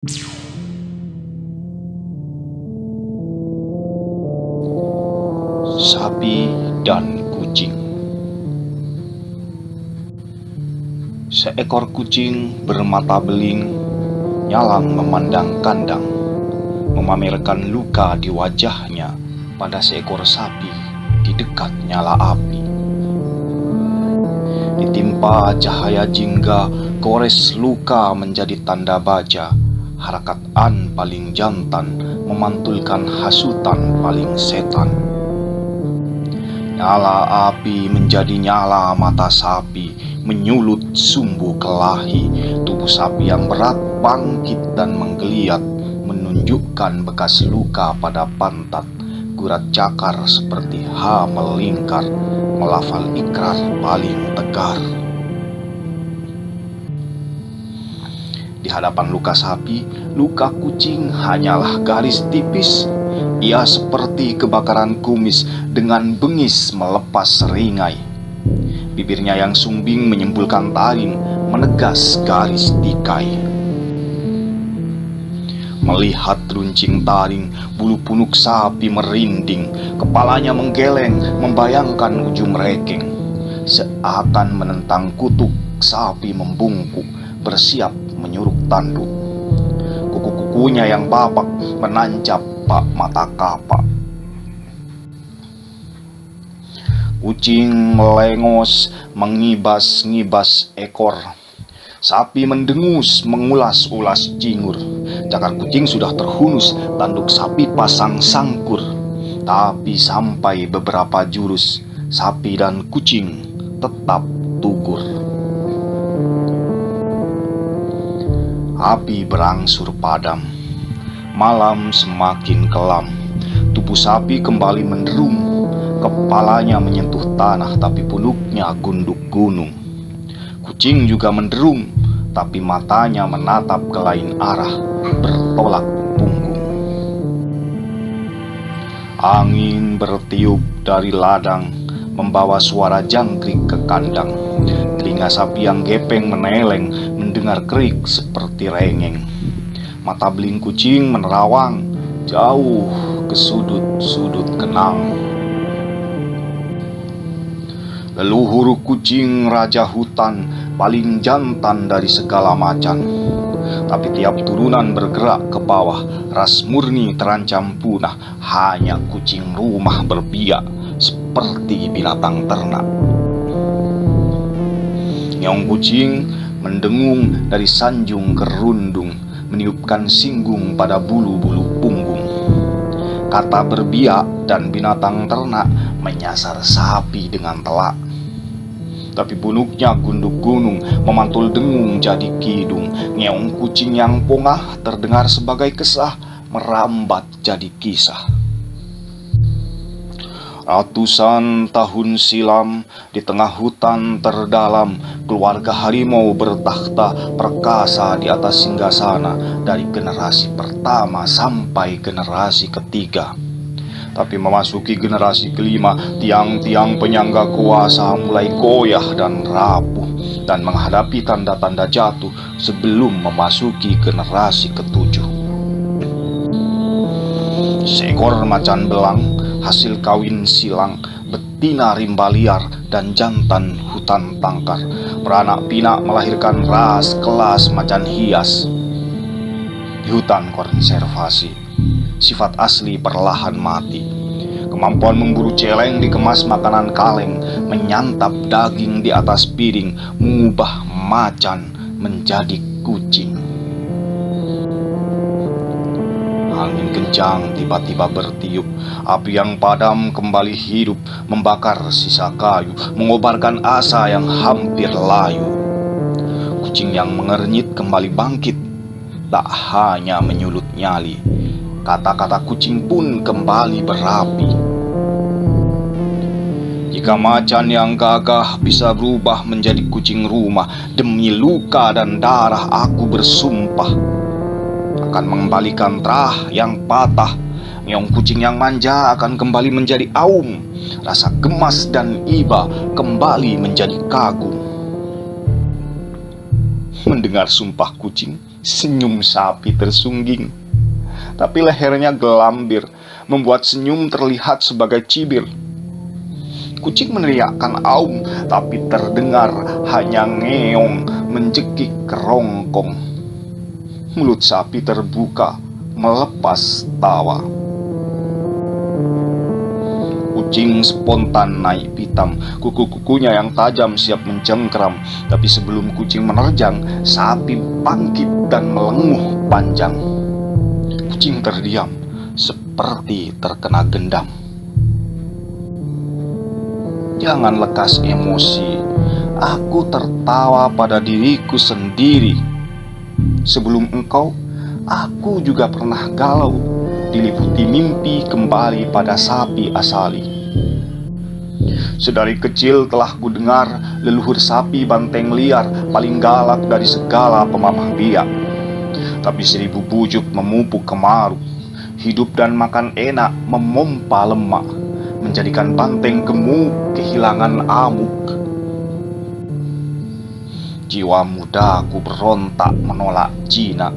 Sapi dan kucing. Seekor kucing bermata beling nyalang memandang kandang, memamerkan luka di wajahnya pada seekor sapi di dekat nyala api. Ditimpa cahaya jingga, gores luka menjadi tanda baja. Harakat an paling jantan memantulkan hasutan paling setan. Nyala api menjadi nyala mata sapi, menyulut sumbu kelahi. Tubuh sapi yang berat bangkit dan menggeliat, menunjukkan bekas luka pada pantat. Gurat cakar seperti H melingkar, melafal ikrar paling tegar. Di hadapan luka sapi, luka kucing hanyalah garis tipis. Ia seperti kebakaran kumis dengan bengis melepas seringai. Bibirnya yang sumbing menyimpulkan taring, menegas garis tikai. Melihat runcing taring, bulu punuk sapi merinding, kepalanya menggeleng, membayangkan ujung rekeng. Seakan menentang kutuk, sapi membungkuk, bersiap menyuruk tanduk. Kuku-kukunya yang babak menancap bak mata kapak. Kucing melengos, mengibas-ngibas ekor. Sapi mendengus, mengulas-ulas jingur. Cakar kucing sudah terhunus, tanduk sapi pasang sangkur. Tapi sampai beberapa jurus, sapi dan kucing tetap tugur. Api berangsur padam, malam semakin kelam. Tubuh sapi kembali menderum, kepalanya menyentuh tanah tapi punuknya gunduk gunung. Kucing juga menderum, tapi matanya menatap ke lain arah, bertolak punggung. Angin bertiup dari ladang, membawa suara jangkrik ke kandang. Telinga sapi yang gepeng meneleng, mendengar kerik seperti rengeng. Mata beling kucing menerawang jauh ke sudut-sudut kenang. Leluhur kucing raja hutan, paling jantan dari segala macan. Tapi tiap turunan bergerak ke bawah, ras murni terancam punah. Hanya kucing rumah berbiak seperti binatang ternak. Nyong kucing mendengung dari sanjung ke rundung, meniupkan singgung pada bulu-bulu punggung. Kata berbiak dan binatang ternak menyasar sapi dengan telak. Tapi punuknya gunduk gunung, memantul dengung jadi kidung. Ngeong kucing yang pongah terdengar sebagai kesah, merambat jadi kisah. Ratusan tahun silam, di tengah hutan terdalam, keluarga harimau bertakhta perkasa di atas singgasana, dari generasi pertama sampai generasi ketiga. Tapi memasuki generasi kelima, tiang-tiang penyangga kuasa mulai goyah dan rapuh, dan menghadapi tanda-tanda jatuh sebelum memasuki generasi ketujuh. Seekor macan belang, hasil kawin silang, betina rimba liar dan jantan hutan tangkar, beranak pinak melahirkan ras kelas macan hias. Di hutan konservasi, sifat asli perlahan mati. Kemampuan memburu celeng dikemas makanan kaleng, menyantap daging di atas piring, mengubah macan menjadi kucing. Angin kencang tiba-tiba bertiup, api yang padam kembali hidup, membakar sisa kayu, mengobarkan asa yang hampir layu. Kucing yang mengernyit kembali bangkit, tak hanya menyulut nyali, kata-kata kucing pun kembali berapi. Jika macan yang gagah bisa berubah menjadi kucing rumah, demi luka dan darah aku bersumpah akan mengembalikan terah yang patah. Ngeong kucing yang manja akan kembali menjadi aum, rasa gemas dan iba kembali menjadi kagum. Mendengar sumpah kucing, Senyum sapi tersungging, tapi lehernya gelambir, membuat senyum terlihat sebagai cibir. Kucing meneriakkan aum, tapi terdengar hanya ngeong menjekik kerongkong. Mulut sapi terbuka, melepas tawa. Kucing spontan naik pitam, kuku-kukunya yang tajam siap mencengkeram. Tapi sebelum kucing menerjang, sapi bangkit dan melenguh panjang. Kucing terdiam, seperti terkena gendam. Jangan lekas emosi, aku tertawa pada diriku sendiri. Sebelum engkau, aku juga pernah galau, diliputi mimpi kembali pada sapi asali. Sedari kecil telah ku dengar leluhur sapi banteng liar paling galak dari segala pemamah biak. Tapi 1000 bujuk memupuk kemaruk, hidup dan makan enak memompa lemak, menjadikan banteng gemuk kehilangan amuk. Jiwa mudaku berontak menolak jinak,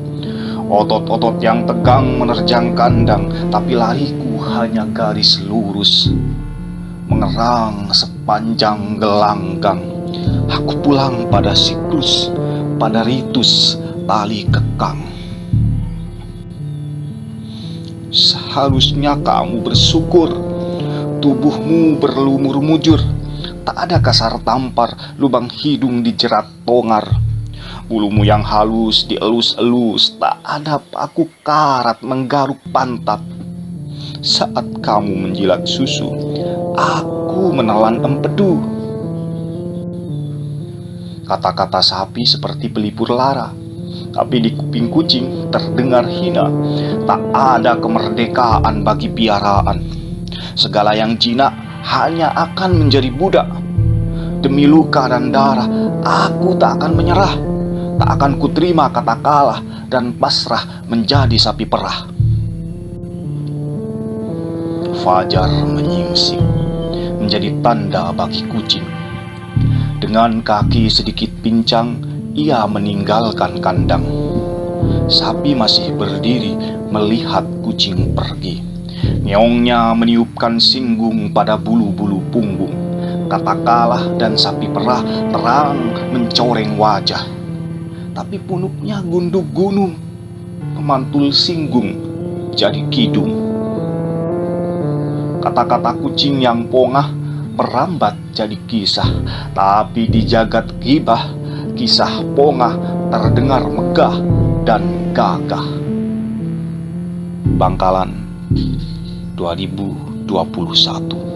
otot-otot yang tegang menerjang kandang, tapi lariku hanya garis lurus, mengerang sepanjang gelanggang. Aku pulang pada siklus, pada ritus tali kekang. Seharusnya kamu bersyukur, tubuhmu berlumur mujur, tak ada kasar tampar, lubang hidung dijerat tongar. Bulumu yang halus dielus-elus, tak ada paku karat menggaruk pantat. Saat kamu menjilat susu, aku menelan empedu. Kata-kata sapi seperti pelipur lara, tapi di kuping kucing terdengar hina. Tak ada kemerdekaan bagi piaraan. Segala yang jinak hanya akan menjadi budak. Demi luka dan darah, aku tak akan menyerah. Tak akan kuterima kata kalah dan pasrah menjadi sapi perah. Fajar menyingsing, menjadi tanda bagi kucing. Dengan kaki sedikit pincang, ia meninggalkan kandang. Sapi masih berdiri melihat kucing pergi. Ngeongnya meniupkan singgung pada bulu-bulu punggung. Kata kalah dan sapi perah terang mencoreng wajah. Tapi punuknya gunduk gunung, memantul singgung jadi kidung. Kata-kata kucing yang pongah merambat jadi kisah, tapi di jagat ghibah, kisah pongah terdengar megah dan gagah. Bangkalan 2021.